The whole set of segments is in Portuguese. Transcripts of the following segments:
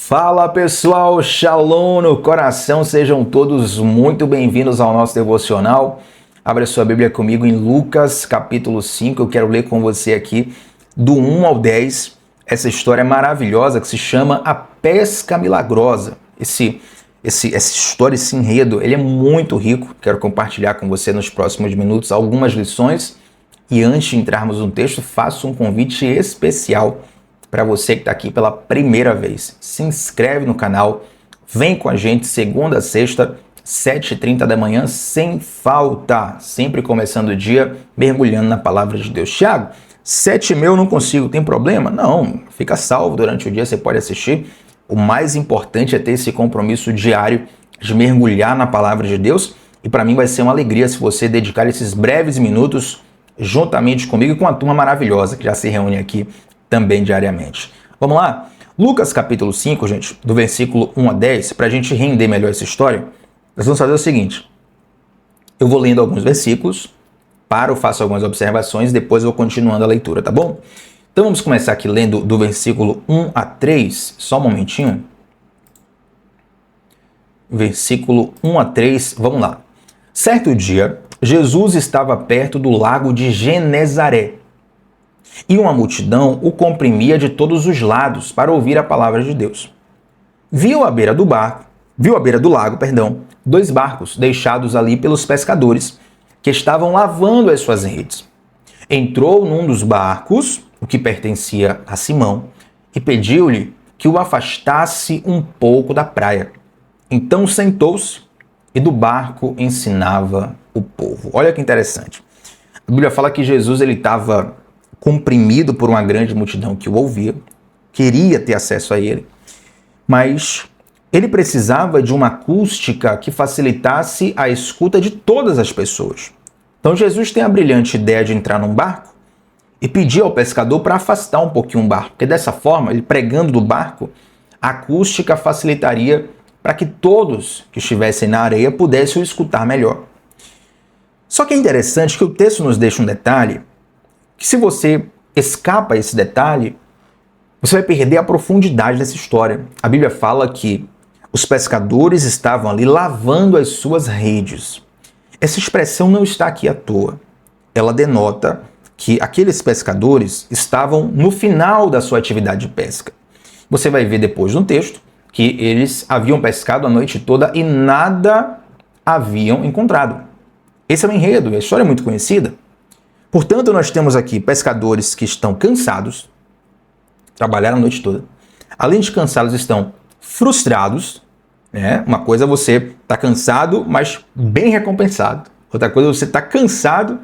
Fala pessoal, Shalom no coração, sejam todos muito bem-vindos ao nosso devocional. Abra sua Bíblia comigo em Lucas capítulo 5, eu quero ler com você aqui do 1 ao 10, essa história maravilhosa que se chama A Pesca Milagrosa. Essa história, esse enredo, ele é muito rico, quero compartilhar com você nos próximos minutos algumas lições e antes de entrarmos no texto, faço um convite especial para você que está aqui pela primeira vez. Se inscreve no canal, vem com a gente segunda a sexta, 7h30 da manhã, sem falta. Sempre começando o dia, mergulhando na palavra de Deus. Thiago, 7h30 eu não consigo, tem problema? Não, fica salvo durante o dia, você pode assistir. O mais importante é ter esse compromisso diário de mergulhar na palavra de Deus. E para mim vai ser uma alegria se você dedicar esses breves minutos juntamente comigo e com a turma maravilhosa que já se reúne aqui também diariamente. Vamos lá? Lucas capítulo 5, gente, do versículo 1 a 10, para a gente render melhor essa história, nós vamos fazer o seguinte. Eu vou lendo alguns versículos, faço algumas observações, depois eu vou continuando a leitura, tá bom? Então vamos começar aqui lendo do versículo 1 a 3, só um momentinho. Versículo 1 a 3, vamos lá. Certo dia, Jesus estava perto do lago de Genezaré, e uma multidão o comprimia de todos os lados para ouvir a palavra de Deus. Viu à beira do lago, dois barcos deixados ali pelos pescadores que estavam lavando as suas redes. Entrou num dos barcos, o que pertencia a Simão, e pediu-lhe que o afastasse um pouco da praia. Então sentou-se e do barco ensinava o povo. Olha que interessante. A Bíblia fala que Jesus estava comprimido por uma grande multidão que o ouvia, queria ter acesso a ele, mas ele precisava de uma acústica que facilitasse a escuta de todas as pessoas. Então Jesus tem a brilhante ideia de entrar num barco e pedir ao pescador para afastar um pouquinho o barco, porque dessa forma, ele pregando do barco, a acústica facilitaria para que todos que estivessem na areia pudessem o escutar melhor. Só que é interessante que o texto nos deixa um detalhe que se você escapa esse detalhe, você vai perder a profundidade dessa história. A Bíblia fala que os pescadores estavam ali lavando as suas redes. Essa expressão não está aqui à toa. Ela denota que aqueles pescadores estavam no final da sua atividade de pesca. Você vai ver depois no texto que eles haviam pescado a noite toda e nada haviam encontrado. Esse é o enredo, a história é muito conhecida. Portanto, nós temos aqui pescadores que estão cansados, trabalharam a noite toda. Além de cansados, estão frustrados. Né? Uma coisa é você estar cansado, mas bem recompensado. Outra coisa é você estar cansado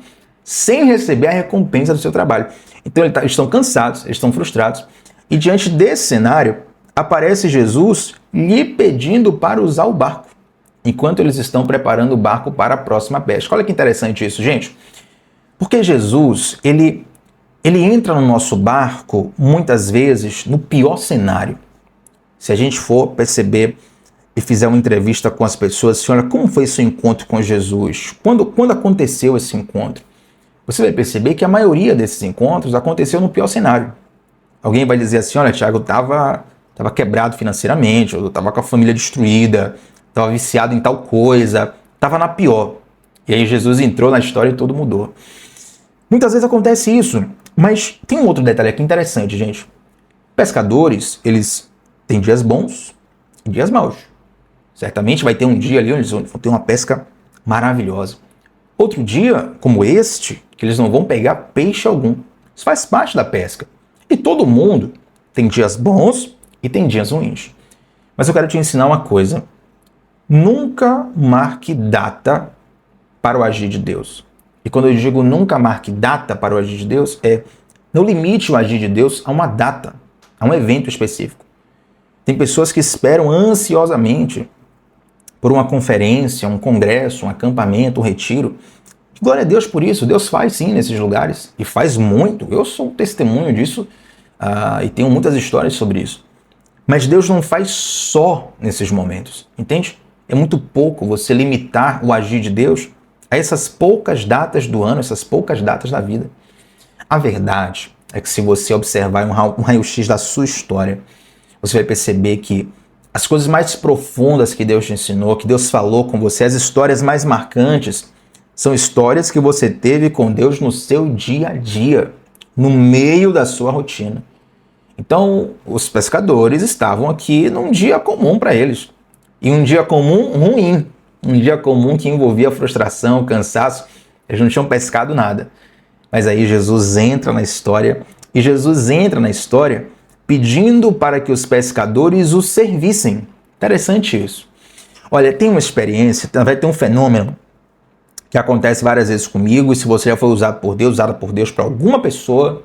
sem receber a recompensa do seu trabalho. Então, eles estão cansados, eles estão frustrados. E diante desse cenário, aparece Jesus lhe pedindo para usar o barco, enquanto eles estão preparando o barco para a próxima pesca. Olha que interessante isso, gente. Porque Jesus, ele entra no nosso barco, muitas vezes, no pior cenário. Se a gente for perceber e fizer uma entrevista com as pessoas, senhora, como foi seu encontro com Jesus? Quando aconteceu esse encontro? Você vai perceber que a maioria desses encontros aconteceu no pior cenário. Alguém vai dizer assim, olha, Thiago, eu estava quebrado financeiramente, eu estava com a família destruída, estava viciado em tal coisa, estava na pior. E aí Jesus entrou na história e tudo mudou. Muitas vezes acontece isso, mas tem um outro detalhe aqui interessante, gente. Pescadores, eles têm dias bons e dias maus. Certamente vai ter um dia ali onde eles vão ter uma pesca maravilhosa. Outro dia, como este, que eles não vão pegar peixe algum. Isso faz parte da pesca. E todo mundo tem dias bons e tem dias ruins. Mas eu quero te ensinar uma coisa. Nunca marque data para o agir de Deus. E quando eu digo nunca marque data para o agir de Deus, não limite o agir de Deus a uma data, a um evento específico. Tem pessoas que esperam ansiosamente por uma conferência, um congresso, um acampamento, um retiro. Glória a Deus por isso, Deus faz sim nesses lugares, e faz muito. Eu sou testemunho disso e tenho muitas histórias sobre isso. Mas Deus não faz só nesses momentos, entende? É muito pouco você limitar o agir de Deus a essas poucas datas do ano, essas poucas datas da vida. A verdade é que se você observar um raio-x da sua história, você vai perceber que as coisas mais profundas que Deus te ensinou, que Deus falou com você, as histórias mais marcantes, são histórias que você teve com Deus no seu dia a dia, no meio da sua rotina. Então, os pescadores estavam aqui num dia comum para eles. E um dia comum ruim. Um dia comum que envolvia frustração, cansaço. Eles não tinham pescado nada. Mas aí Jesus entra na história. E Jesus entra na história pedindo para que os pescadores o servissem. Interessante isso. Olha, tem uma experiência, vai ter um fenômeno que acontece várias vezes comigo. E se você já foi usada por Deus para alguma pessoa,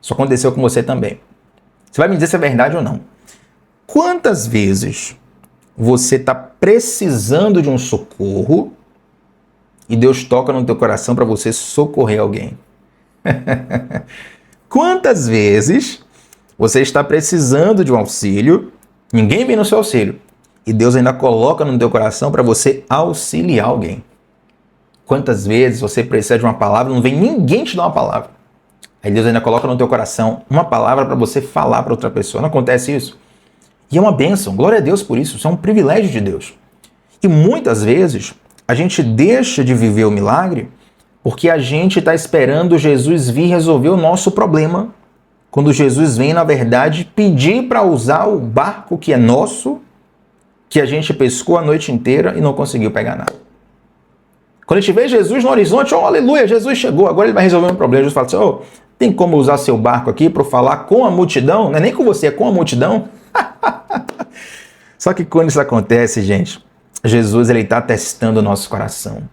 isso aconteceu com você também. Você vai me dizer se é verdade ou não. Quantas vezes você está precisando de um socorro e Deus toca no teu coração para você socorrer alguém? Quantas vezes você está precisando de um auxílio, ninguém vem no seu auxílio, e Deus ainda coloca no teu coração para você auxiliar alguém? Quantas vezes você precisa de uma palavra, não vem ninguém te dar uma palavra, aí Deus ainda coloca no teu coração uma palavra para você falar para outra pessoa? Não acontece isso? E é uma bênção, glória a Deus por isso, isso é um privilégio de Deus. E muitas vezes a gente deixa de viver o milagre porque a gente está esperando Jesus vir resolver o nosso problema, quando Jesus vem, na verdade, pedir para usar o barco que é nosso, que a gente pescou a noite inteira e não conseguiu pegar nada. Quando a gente vê Jesus no horizonte, oh, aleluia, Jesus chegou, agora ele vai resolver um problema. Jesus fala assim, oh, tem como usar seu barco aqui para falar com a multidão? Não é nem com você, é com a multidão. Só que quando isso acontece, gente, Jesus está testando o nosso coração.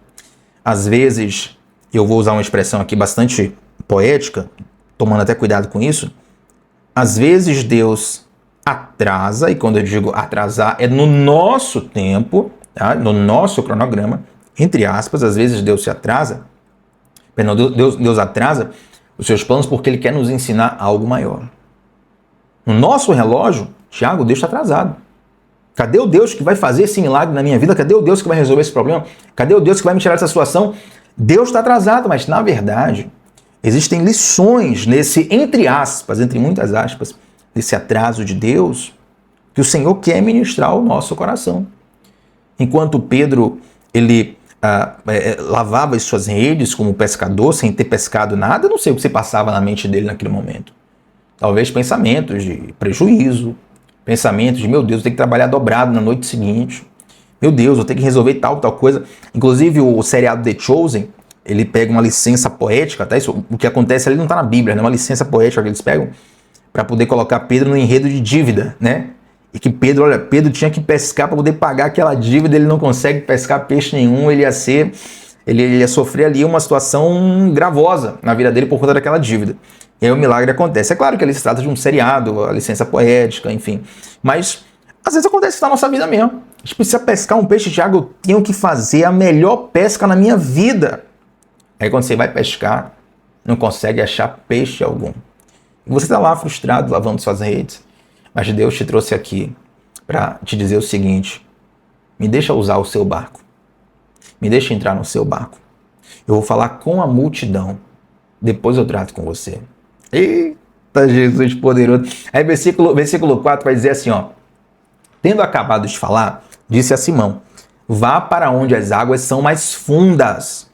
Às vezes, eu vou usar uma expressão aqui bastante poética, tomando até cuidado com isso, às vezes Deus atrasa, e quando eu digo atrasar, é no nosso tempo, tá? No nosso cronograma, entre aspas, às vezes Deus se atrasa, Deus atrasa os seus planos porque Ele quer nos ensinar algo maior. No nosso relógio, Tiago, Deus está atrasado. Cadê o Deus que vai fazer esse milagre na minha vida? Cadê o Deus que vai resolver esse problema? Cadê o Deus que vai me tirar dessa situação? Deus está atrasado, mas na verdade existem lições nesse, entre aspas, entre muitas aspas, nesse atraso de Deus, que o Senhor quer ministrar ao nosso coração. Enquanto Pedro, ele lavava as suas redes como pescador, sem ter pescado nada, eu não sei o que se passava na mente dele naquele momento. Talvez pensamentos de prejuízo, pensamentos de, meu Deus, eu tenho que trabalhar dobrado na noite seguinte. Meu Deus, eu tenho que resolver tal coisa. Inclusive, o seriado The Chosen, ele pega uma licença poética, tá? Isso, o que acontece ali não está na Bíblia, é uma licença poética que eles pegam para poder colocar Pedro no enredo de dívida, né? E que Pedro tinha que pescar para poder pagar aquela dívida, ele não consegue pescar peixe nenhum, ele ia sofrer ali uma situação gravosa na vida dele por conta daquela dívida. E aí o milagre acontece. É claro que ali se trata de um seriado, a licença poética, enfim. Mas às vezes acontece na nossa vida mesmo. A gente precisa pescar um peixe, Tiago, eu tenho que fazer a melhor pesca na minha vida. Aí quando você vai pescar, não consegue achar peixe algum. E você está lá frustrado, lavando suas redes. Mas Deus te trouxe aqui para te dizer o seguinte: me deixa usar o seu barco. Me deixa entrar no seu barco. Eu vou falar com a multidão. Depois eu trato com você. Eita, Jesus poderoso. Aí versículo 4 vai dizer assim, ó. Tendo acabado de falar, disse a Simão, vá para onde as águas são mais fundas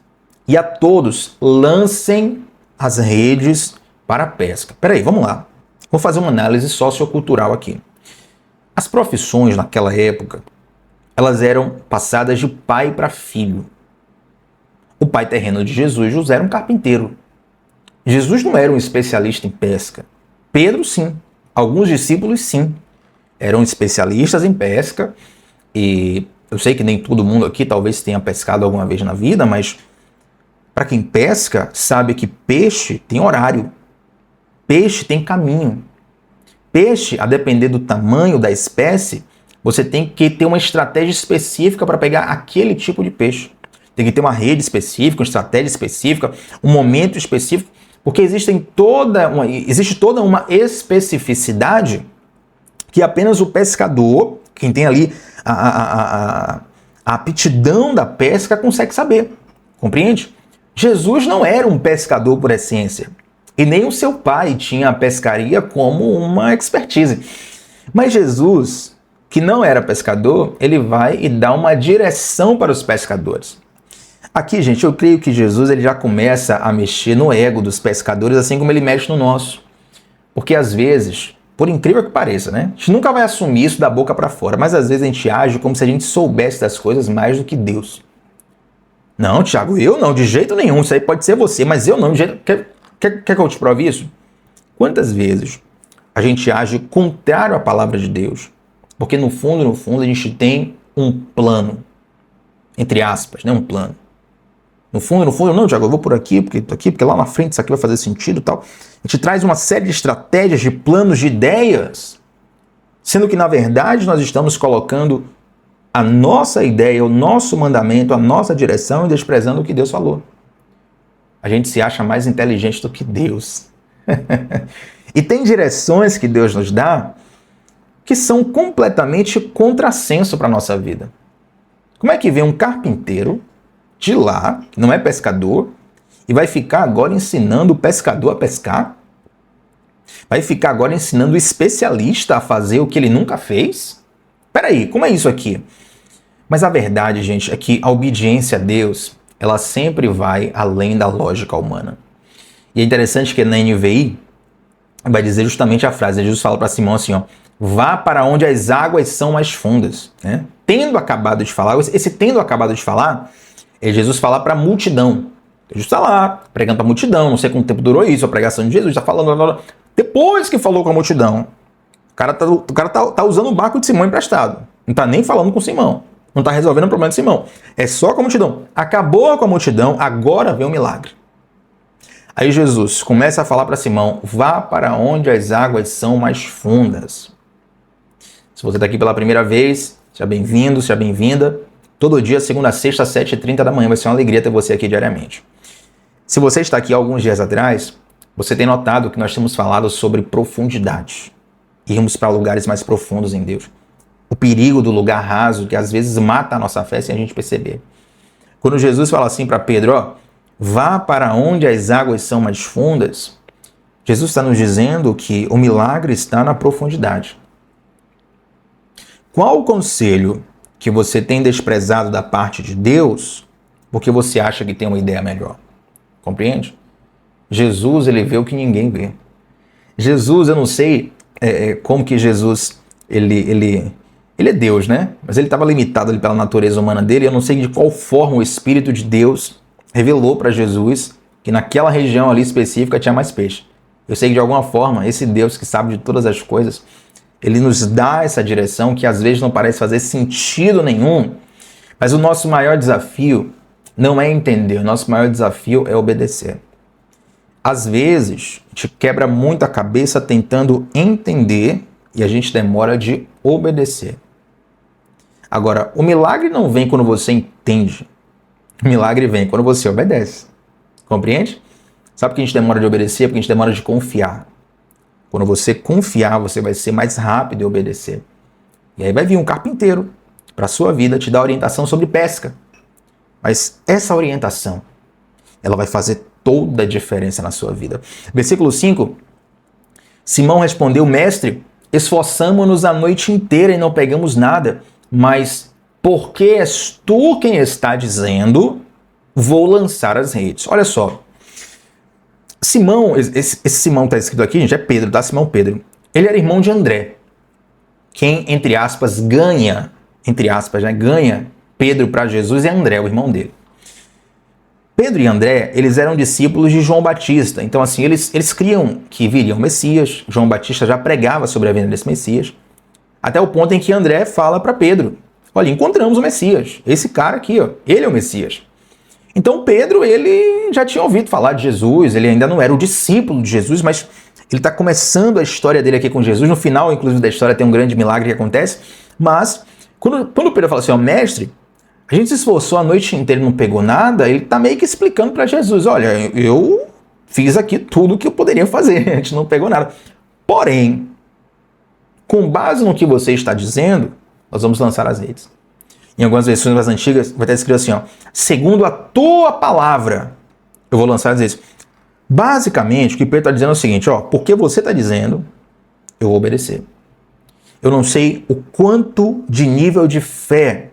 e a todos lancem as redes para a pesca. Peraí, vamos lá. Vou fazer uma análise sociocultural aqui. As profissões naquela época, elas eram passadas de pai para filho. O pai terreno de Jesus, José, era um carpinteiro. Jesus não era um especialista em pesca. Pedro, sim. Alguns discípulos, sim. Eram especialistas em pesca. E eu sei que nem todo mundo aqui talvez tenha pescado alguma vez na vida, mas para quem pesca, sabe que peixe tem horário. Peixe tem caminho. Peixe, a depender do tamanho da espécie, você tem que ter uma estratégia específica para pegar aquele tipo de peixe. Tem que ter uma rede específica, uma estratégia específica, um momento específico, porque existe toda uma especificidade que apenas o pescador, quem tem ali a aptidão da pesca, consegue saber. Compreende? Jesus não era um pescador por essência. E nem o seu pai tinha a pescaria como uma expertise. Mas Jesus, que não era pescador, ele vai e dá uma direção para os pescadores. Aqui, gente, eu creio que Jesus ele já começa a mexer no ego dos pescadores, assim como ele mexe no nosso. Porque às vezes, por incrível que pareça, né? A gente nunca vai assumir isso da boca para fora, mas às vezes a gente age como se a gente soubesse das coisas mais do que Deus. Não, Tiago, eu não, de jeito nenhum. Isso aí pode ser você, mas eu não, de jeito... Quer que eu te prove isso? Quantas vezes a gente age contrário à palavra de Deus? Porque no fundo, a gente tem um plano. Entre aspas, né? Um plano. No fundo, não, Tiago, eu vou por aqui, porque lá na frente isso aqui vai fazer sentido e tal. A gente traz uma série de estratégias, de planos, de ideias, sendo que, na verdade, nós estamos colocando a nossa ideia, o nosso mandamento, a nossa direção e desprezando o que Deus falou. A gente se acha mais inteligente do que Deus. E tem direções que Deus nos dá que são completamente contrassenso para a nossa vida. Como é que vem um carpinteiro de lá, que não é pescador, e vai ficar agora ensinando o pescador a pescar? Vai ficar agora ensinando o especialista a fazer o que ele nunca fez? Peraí, como é isso aqui? Mas a verdade, gente, é que a obediência a Deus, ela sempre vai além da lógica humana. E é interessante que na NVI vai dizer justamente a frase, Jesus fala para Simão assim, ó, vá para onde as águas são mais fundas. Né? Tendo acabado de falar, esse tendo acabado de falar, é Jesus falar para a multidão. Jesus está lá, pregando para a multidão, não sei quanto tempo durou isso, a pregação de Jesus, está falando. Depois que falou com a multidão, o cara tá usando o barco de Simão emprestado. Não está nem falando com Simão. Não está resolvendo o problema de Simão. É só com a multidão. Acabou com a multidão, agora vem o milagre. Aí Jesus começa a falar para Simão, vá para onde as águas são mais fundas. Se você está aqui pela primeira vez, seja bem-vindo, seja bem-vinda. Todo dia, segunda a sexta, às 7h30 da manhã, vai ser uma alegria ter você aqui diariamente. Se você está aqui alguns dias atrás, você tem notado que nós temos falado sobre profundidade. Irmos para lugares mais profundos em Deus. O perigo do lugar raso, que às vezes mata a nossa fé sem a gente perceber. Quando Jesus fala assim para Pedro, ó, vá para onde as águas são mais fundas, Jesus está nos dizendo que o milagre está na profundidade. Qual o conselho que você tem desprezado da parte de Deus porque você acha que tem uma ideia melhor? Compreende? Jesus, ele vê o que ninguém vê. Jesus, eu não sei como que Jesus, ele é Deus, né? Mas ele estava limitado ali pela natureza humana dele. Eu não sei de qual forma o Espírito de Deus revelou para Jesus que naquela região ali específica tinha mais peixe. Eu sei que de alguma forma esse Deus que sabe de todas as coisas, ele nos dá essa direção que às vezes não parece fazer sentido nenhum, mas o nosso maior desafio não é entender, o nosso maior desafio é obedecer. Às vezes, a gente quebra muito a cabeça tentando entender e a gente demora de obedecer. Agora, o milagre não vem quando você entende. O milagre vem quando você obedece. Compreende? Sabe por que a gente demora de obedecer? Porque a gente demora de confiar. Quando você confiar, você vai ser mais rápido em obedecer. E aí vai vir um carpinteiro para a sua vida te dar orientação sobre pesca. Mas essa orientação, ela vai fazer toda a diferença na sua vida. Versículo 5. Simão respondeu, mestre, esforçamo-nos a noite inteira e não pegamos nada, mas porque és tu quem está dizendo, vou lançar as redes. Olha só. Simão, esse Simão está escrito aqui, gente, é Pedro, tá? Simão Pedro. Ele era irmão de André. Quem, entre aspas, ganha Pedro para Jesus é André, o irmão dele. Pedro e André, eles eram discípulos de João Batista. Então, assim, eles criam que viria o Messias. João Batista já pregava sobre a vinda desse Messias. Até o ponto em que André fala para Pedro, olha, encontramos o Messias. Esse cara aqui, ó, ele é o Messias. Então, Pedro, ele já tinha ouvido falar de Jesus. Ele ainda não era o discípulo de Jesus, mas ele está começando a história dele aqui com Jesus. No final, inclusive, da história tem um grande milagre que acontece. Mas, quando Pedro fala assim, ó, mestre, a gente se esforçou a noite inteira e não pegou nada, ele está meio que explicando para Jesus, olha, eu fiz aqui tudo o que eu poderia fazer, a gente não pegou nada. Porém, com base no que você está dizendo, nós vamos lançar as redes. Em algumas versões mais antigas, vai estar escrito assim, ó, segundo a tua palavra, eu vou lançar as redes. Basicamente, o que Pedro está dizendo é o seguinte, ó, porque você está dizendo, eu vou obedecer. Eu não sei o quanto de nível de fé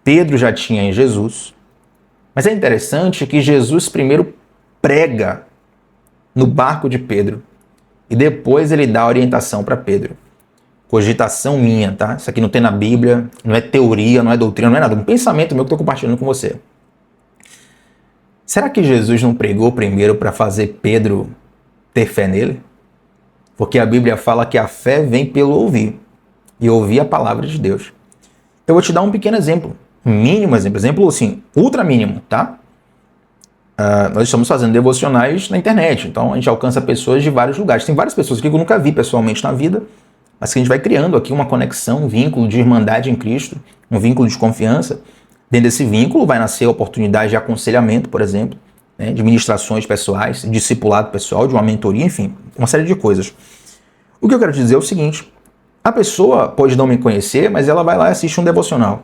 Pedro já tinha em Jesus, mas é interessante que Jesus primeiro prega no barco de Pedro e depois ele dá a orientação para Pedro. Cogitação minha, tá? Isso aqui não tem na Bíblia, não é teoria, não é doutrina, não é nada. Um pensamento meu que eu estou compartilhando com você. Será que Jesus não pregou primeiro para fazer Pedro ter fé nele? Porque a Bíblia fala que a fé vem pelo ouvir, e ouvir a palavra de Deus. Eu vou te dar um pequeno exemplo, um mínimo exemplo assim, ultra mínimo, tá? Nós estamos fazendo devocionais na internet, então a gente alcança pessoas de vários lugares. Tem várias pessoas aqui que eu nunca vi pessoalmente na vida, mas que a gente vai criando aqui uma conexão, um vínculo de irmandade em Cristo, um vínculo de confiança. Dentro desse vínculo vai nascer a oportunidade de aconselhamento, por exemplo, né, de ministrações pessoais, de discipulado pessoal, de uma mentoria, enfim, uma série de coisas. O que eu quero te dizer é o seguinte: a pessoa pode não me conhecer, mas ela vai lá e assiste um devocional.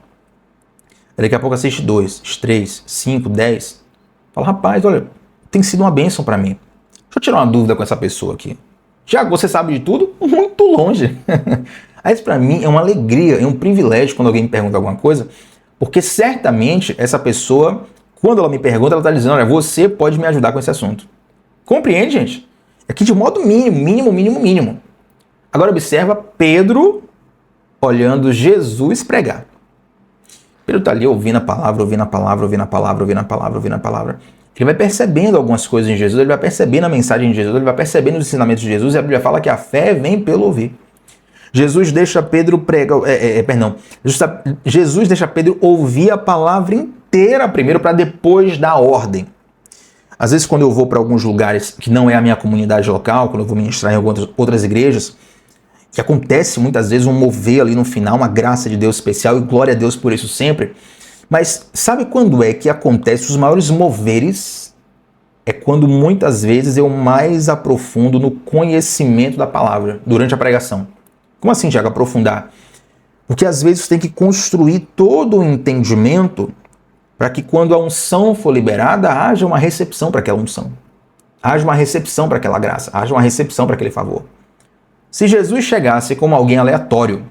Daqui a pouco assiste 2, 3, 5, 10. Fala, rapaz, olha, tem sido uma bênção para mim. Deixa eu tirar uma dúvida com essa pessoa aqui. Já você sabe de tudo? Muito longe. Aí isso para mim é uma alegria, é um privilégio quando alguém me pergunta alguma coisa, porque certamente essa pessoa, quando ela me pergunta, ela está dizendo, olha, você pode me ajudar com esse assunto. Compreende, gente? Aqui de modo mínimo. Agora observa Pedro olhando Jesus pregar. Pedro está ali ouvindo a palavra. Ele vai percebendo algumas coisas em Jesus, ele vai percebendo a mensagem de Jesus, ele vai percebendo os ensinamentos de Jesus, e a Bíblia fala que a fé vem pelo ouvir. Jesus deixa Pedro Jesus deixa Pedro ouvir a palavra inteira primeiro para depois dar ordem. Às vezes quando eu vou para alguns lugares que não é a minha comunidade local, quando eu vou ministrar em algumas outras igrejas, que acontece muitas vezes um mover ali no final, uma graça de Deus especial, e glória a Deus por isso sempre. Mas sabe quando é que acontece os maiores moveres? É quando muitas vezes eu mais aprofundo no conhecimento da palavra durante a pregação. Como assim, Tiago, aprofundar? Porque às vezes você tem que construir todo o entendimento para que quando a unção for liberada, haja uma recepção para aquela unção. Haja uma recepção para aquela graça, haja uma recepção para aquele favor. Se Jesus chegasse como alguém aleatório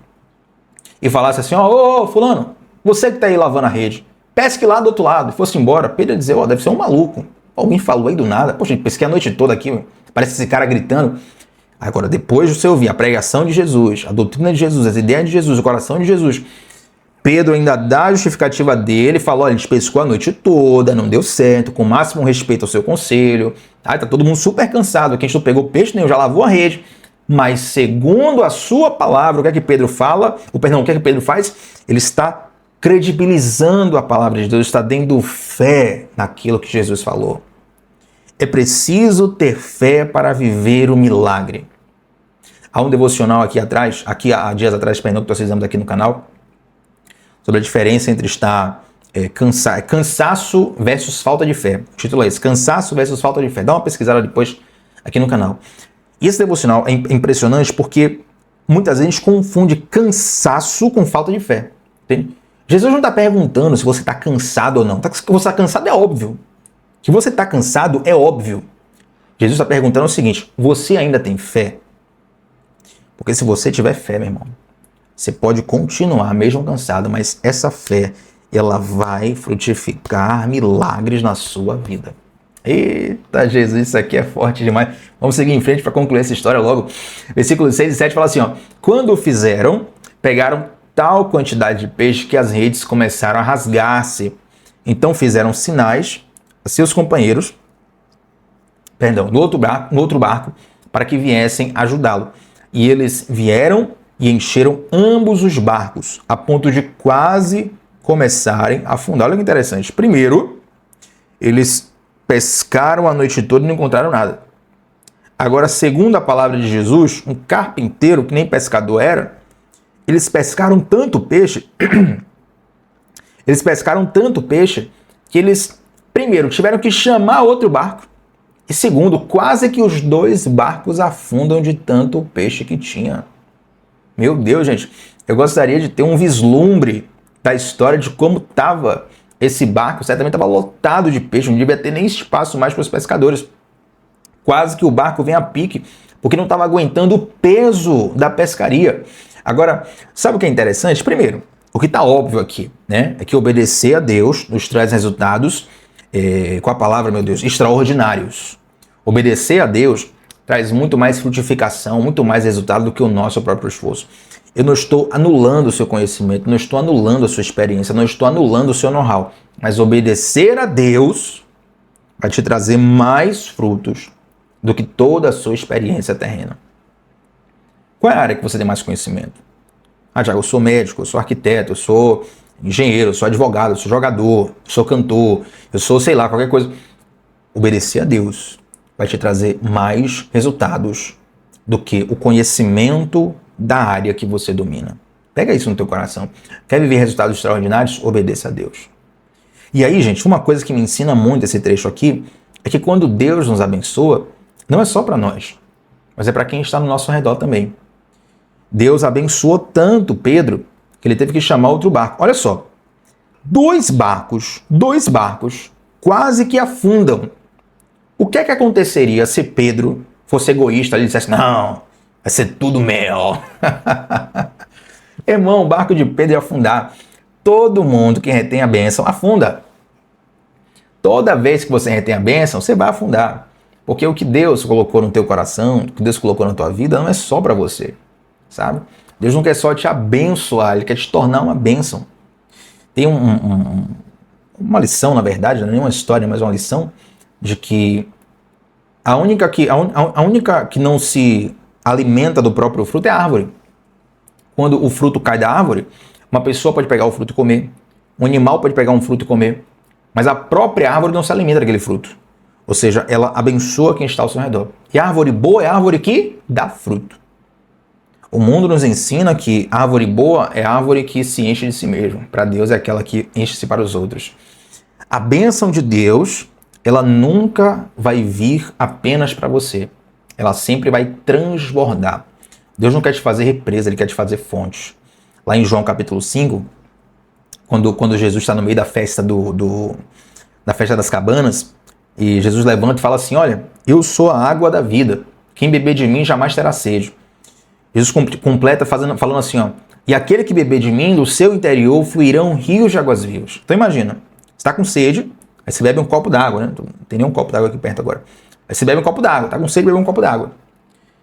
e falasse assim, ô fulano, você que está aí lavando a rede, pesque lá do outro lado, e fosse embora, Pedro ia dizer, deve ser um maluco. Alguém falou aí do nada, poxa, pesquei a noite toda aqui, parece esse cara gritando. Agora, depois de você ouvir a pregação de Jesus, a doutrina de Jesus, as ideias de Jesus, o coração de Jesus, Pedro ainda dá a justificativa dele, falou, olha, a gente pescou a noite toda, não deu certo, com o máximo respeito ao seu conselho, tá todo mundo super cansado, aqui a gente não pegou peixe nenhum, já lavou a rede. Mas segundo a sua palavra, o que é que Pedro fala? O que é que Pedro faz? Ele está credibilizando a palavra de Deus, está dando fé naquilo que Jesus falou. É preciso ter fé para viver o milagre. Há um devocional aqui há dias atrás, que nós fizemos aqui no canal, sobre a diferença entre estar cansaço versus falta de fé. O título é esse, cansaço versus falta de fé. Dá uma pesquisada depois aqui no canal. E esse devocional é impressionante porque muitas vezes a gente confunde cansaço com falta de fé. Entende? Jesus não está perguntando se você está cansado ou não. Que você está cansado é óbvio. Que você está cansado é óbvio. Jesus está perguntando o seguinte, você ainda tem fé? Porque se você tiver fé, meu irmão, você pode continuar mesmo cansado, mas essa fé, ela vai frutificar milagres na sua vida. Eita, Jesus, isso aqui é forte demais. Vamos seguir em frente para concluir essa história logo. Versículos 6 e 7 fala assim, quando o fizeram, pegaram tal quantidade de peixe que as redes começaram a rasgar-se. Então fizeram sinais a seus companheiros, no outro barco, para que viessem ajudá-lo. E eles vieram e encheram ambos os barcos, a ponto de quase começarem a afundar. Olha que interessante. Primeiro, eles pescaram a noite toda e não encontraram nada. Agora, segundo a palavra de Jesus, um carpinteiro, que nem pescador era, eles pescaram tanto peixe, que eles, primeiro, tiveram que chamar outro barco, e segundo, quase que os dois barcos afundam de tanto peixe que tinha. Meu Deus, gente, eu gostaria de ter um vislumbre da história de como estava esse barco. Certamente estava lotado de peixe, não devia ter nem espaço mais para os pescadores. Quase que o barco vem a pique, porque não estava aguentando o peso da pescaria. Agora, sabe o que é interessante? Primeiro, o que está óbvio aqui, né? É que obedecer a Deus nos traz resultados, com a palavra, meu Deus, extraordinários. Obedecer a Deus traz muito mais frutificação, muito mais resultado do que o nosso próprio esforço. Eu não estou anulando o seu conhecimento, não estou anulando a sua experiência, não estou anulando o seu know-how. Mas obedecer a Deus vai te trazer mais frutos do que toda a sua experiência terrena. Qual é a área que você tem mais conhecimento? Ah, Tiago, eu sou médico, eu sou arquiteto, eu sou engenheiro, eu sou advogado, eu sou jogador, eu sou cantor, eu sou, sei lá, qualquer coisa. Obedecer a Deus vai te trazer mais resultados do que o conhecimento da área que você domina. Pega isso no teu coração. Quer viver resultados extraordinários? Obedeça a Deus. E aí, gente, uma coisa que me ensina muito esse trecho aqui é que quando Deus nos abençoa, não é só para nós, mas é para quem está no nosso redor também. Deus abençoou tanto Pedro que ele teve que chamar outro barco. Olha só, dois barcos quase que afundam. O que é que aconteceria se Pedro fosse egoísta e dissesse, não, vai ser tudo meu. Irmão, o barco de Pedro ia afundar. Todo mundo que retém a bênção afunda. Toda vez que você retém a bênção, você vai afundar. Porque o que Deus colocou no teu coração, o que Deus colocou na tua vida, não é só para você, sabe? Deus não quer só te abençoar, Ele quer te tornar uma bênção. Tem uma lição, na verdade, não é uma história, mas uma lição, de que a única que não se alimenta do próprio fruto é a árvore. Quando o fruto cai da árvore, uma pessoa pode pegar o fruto e comer, um animal pode pegar um fruto e comer, mas a própria árvore não se alimenta daquele fruto. Ou seja, ela abençoa quem está ao seu redor. E a árvore boa é a árvore que dá fruto. O mundo nos ensina que a árvore boa é a árvore que se enche de si mesmo. Para Deus é aquela que enche-se para os outros. A bênção de Deus, ela nunca vai vir apenas para você. Ela sempre vai transbordar. Deus não quer te fazer represa, Ele quer te fazer fontes. Lá em João capítulo 5, quando Jesus está no meio da festa da festa das cabanas, e Jesus levanta e fala assim, olha, eu sou a água da vida. Quem beber de mim jamais terá sede. Jesus completa falando assim, ó, e aquele que beber de mim, do seu interior fluirão rios de águas vivas. Então imagina, você está com sede, aí você bebe um copo d'água, né? Não tem nenhum copo d'água aqui perto agora. Aí você bebe um copo d'água, está com sede, bebe um copo d'água.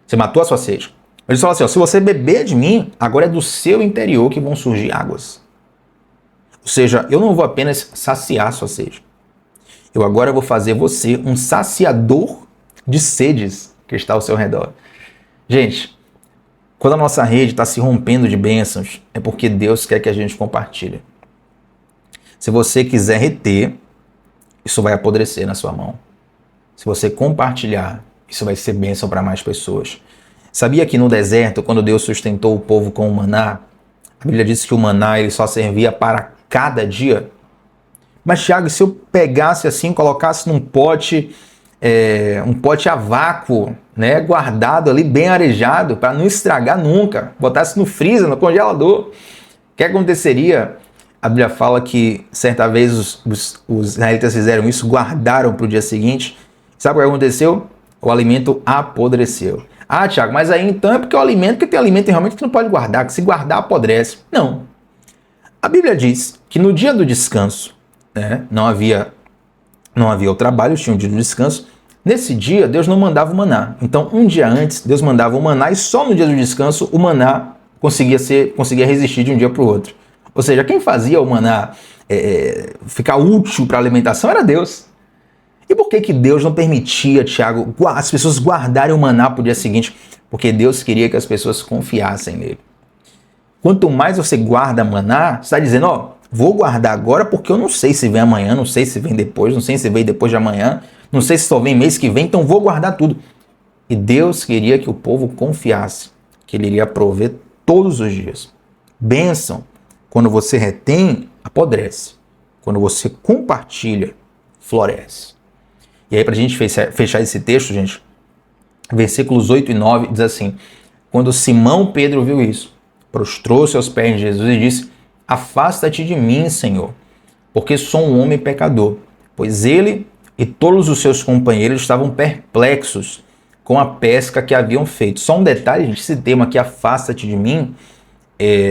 Você matou a sua sede. Ele fala assim, ó, se você beber de mim, agora é do seu interior que vão surgir águas. Ou seja, eu não vou apenas saciar a sua sede. Eu agora vou fazer você um saciador de sedes que está ao seu redor. Gente, quando a nossa rede está se rompendo de bênçãos, é porque Deus quer que a gente compartilhe. Se você quiser reter, isso vai apodrecer na sua mão. Se você compartilhar, isso vai ser bênção para mais pessoas. Sabia que no deserto, quando Deus sustentou o povo com o maná, a Bíblia diz que o maná ele só servia para cada dia? Mas, Tiago, se eu pegasse assim, colocasse num pote, um pote a vácuo, né, guardado ali, bem arejado, para não estragar nunca, botasse no freezer, no congelador, o que aconteceria? A Bíblia fala que certa vez os israelitas fizeram isso, guardaram para o dia seguinte. Sabe o que aconteceu? O alimento apodreceu. Ah, Tiago, mas aí então é porque o alimento, que tem alimento realmente que não pode guardar, que se guardar apodrece. Não. A Bíblia diz que no dia do descanso, né, não havia o trabalho, tinha um dia do descanso. Nesse dia, Deus não mandava o maná. Então, um dia antes, Deus mandava o maná e só no dia do descanso o maná conseguia resistir de um dia para o outro. Ou seja, quem fazia o maná ficar útil para a alimentação era Deus. E por que Deus não permitia, Tiago, as pessoas guardarem o maná para o dia seguinte? Porque Deus queria que as pessoas confiassem nele. Quanto mais você guarda maná, você está dizendo, ó, vou guardar agora porque eu não sei se vem amanhã, não sei se vem depois, não sei se vem depois de amanhã, não sei se só vem mês que vem, então vou guardar tudo. E Deus queria que o povo confiasse, que Ele iria prover todos os dias. Bênção, quando você retém, apodrece. Quando você compartilha, floresce. E aí, para a gente fechar esse texto, gente, versículos 8 e 9 diz assim, quando Simão Pedro viu isso, prostrou-se aos pés de Jesus e disse, afasta-te de mim, Senhor, porque sou um homem pecador. Pois ele e todos os seus companheiros estavam perplexos com a pesca que haviam feito. Só um detalhe, gente, esse termo aqui, afasta-te de mim,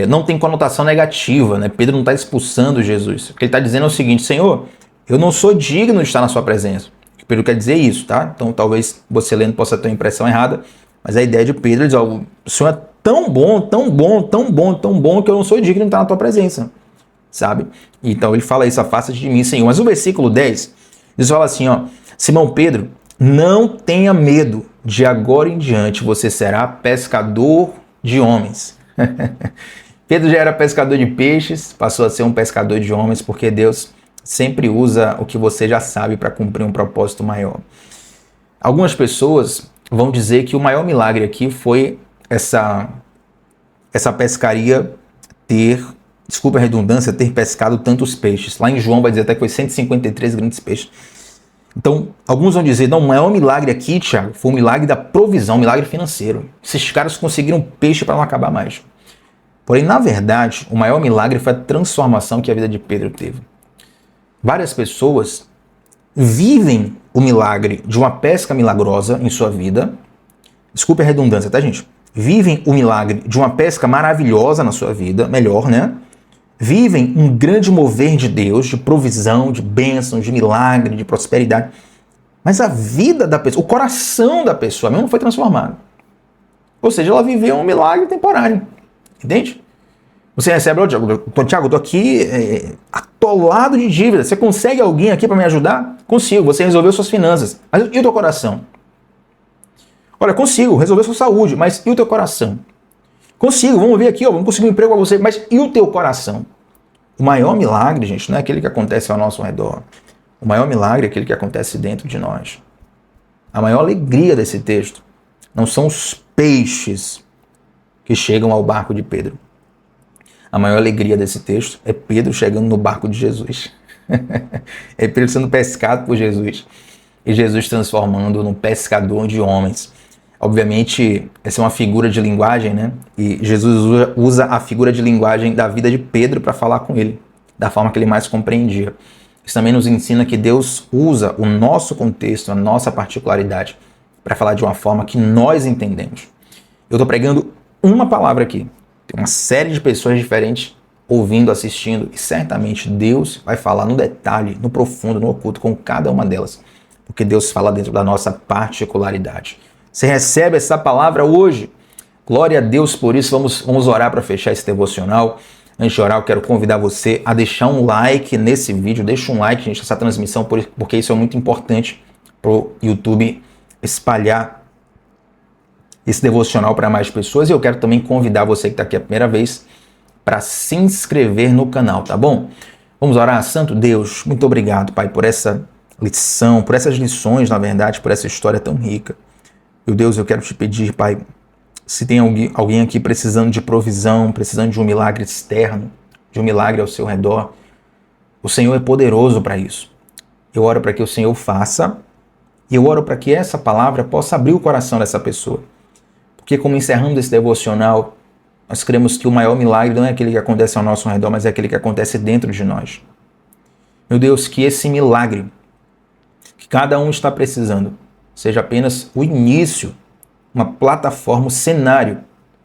não tem conotação negativa, né? Pedro não está expulsando Jesus. O que ele está dizendo é o seguinte: Senhor, eu não sou digno de estar na sua presença. Pedro quer dizer isso, tá? Então talvez você lendo possa ter uma impressão errada, mas a ideia de Pedro é dizer: o Senhor é tão bom, tão bom, tão bom, tão bom, que eu não sou digno de estar na tua presença, sabe? Então ele fala isso: afasta-te de mim, Senhor. Mas o versículo 10, ele fala assim, ó: Simão Pedro, não tenha medo, de agora em diante você será pescador de homens. Pedro já era pescador de peixes, passou a ser um pescador de homens, porque Deus sempre usa o que você já sabe para cumprir um propósito maior. Algumas pessoas vão dizer que o maior milagre aqui foi essa pescaria ter, desculpa a redundância, ter pescado tantos peixes. Lá em João vai dizer até que foi 153 grandes peixes. Então, alguns vão dizer: não, o maior milagre aqui, Tiago, foi o milagre da provisão, o milagre financeiro. Esses caras conseguiram peixe para não acabar mais. Porém, na verdade, o maior milagre foi a transformação que a vida de Pedro teve. Várias pessoas vivem o milagre de uma pesca milagrosa em sua vida. Desculpe a redundância, tá, gente? Vivem o milagre de uma pesca maravilhosa na sua vida, melhor, né? Vivem um grande mover de Deus, de provisão, de bênção, de milagre, de prosperidade. Mas a vida da pessoa, o coração da pessoa mesmo não foi transformado. Ou seja, ela viveu um milagre temporário. Entende? Você recebe: Tiago, eu tô aqui atolado de dívida. Você consegue alguém aqui para me ajudar? Consigo. Você resolveu suas finanças. Mas e o teu coração? Olha, consigo resolver sua saúde, mas e o teu coração? Consigo, vamos ver aqui, vamos conseguir um emprego para você, mas e o teu coração? O maior milagre, gente, não é aquele que acontece ao nosso redor. O maior milagre é aquele que acontece dentro de nós. A maior alegria desse texto não são os peixes que chegam ao barco de Pedro. A maior alegria desse texto é Pedro chegando no barco de Jesus. É Pedro sendo pescado por Jesus. E Jesus transformando num pescador de homens. Obviamente, essa é uma figura de linguagem, né? E Jesus usa a figura de linguagem da vida de Pedro para falar com ele, da forma que ele mais compreendia. Isso também nos ensina que Deus usa o nosso contexto, a nossa particularidade, para falar de uma forma que nós entendemos. Eu estou pregando uma palavra aqui. Tem uma série de pessoas diferentes ouvindo, assistindo, e certamente Deus vai falar no detalhe, no profundo, no oculto, com cada uma delas, porque Deus fala dentro da nossa particularidade. Você recebe essa palavra hoje? Glória a Deus por isso. Vamos orar para fechar esse devocional. Antes de orar, eu quero convidar você a deixar um like nesse vídeo. Deixa um like, gente, essa transmissão, porque isso é muito importante para o YouTube espalhar esse devocional para mais pessoas. E eu quero também convidar você que está aqui a primeira vez para se inscrever no canal, tá bom? Vamos orar. Santo Deus, muito obrigado, Pai, por essa lição, por essas lições, na verdade, por essa história tão rica. Meu Deus, eu quero te pedir, Pai, se tem alguém aqui precisando de provisão, precisando de um milagre externo, de um milagre ao seu redor, o Senhor é poderoso para isso. Eu oro para que o Senhor faça, e eu oro para que essa palavra possa abrir o coração dessa pessoa. Porque como encerrando esse devocional, nós cremos que o maior milagre não é aquele que acontece ao nosso redor, mas é aquele que acontece dentro de nós. Meu Deus, que esse milagre que cada um está precisando seja apenas o início, uma plataforma, um cenário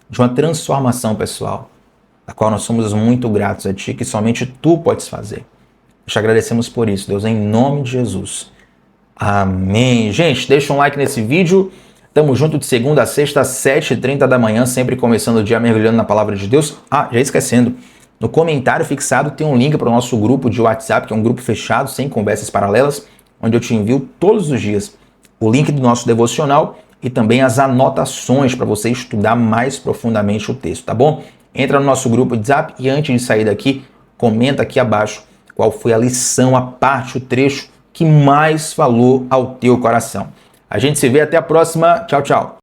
de uma transformação pessoal, da qual nós somos muito gratos a Ti, que somente Tu podes fazer. Te agradecemos por isso, Deus, em nome de Jesus. Amém. Gente, deixa um like nesse vídeo. Tamo junto de segunda a sexta, às 7h30 da manhã, sempre começando o dia mergulhando na Palavra de Deus. Já esquecendo, no comentário fixado tem um link para o nosso grupo de WhatsApp, que é um grupo fechado, sem conversas paralelas, onde eu te envio todos os dias o link do nosso devocional e também as anotações para você estudar mais profundamente o texto, tá bom? Entra no nosso grupo de WhatsApp e antes de sair daqui, comenta aqui abaixo qual foi a lição, a parte, o trecho que mais falou ao teu coração. A gente se vê até a próxima. Tchau, tchau.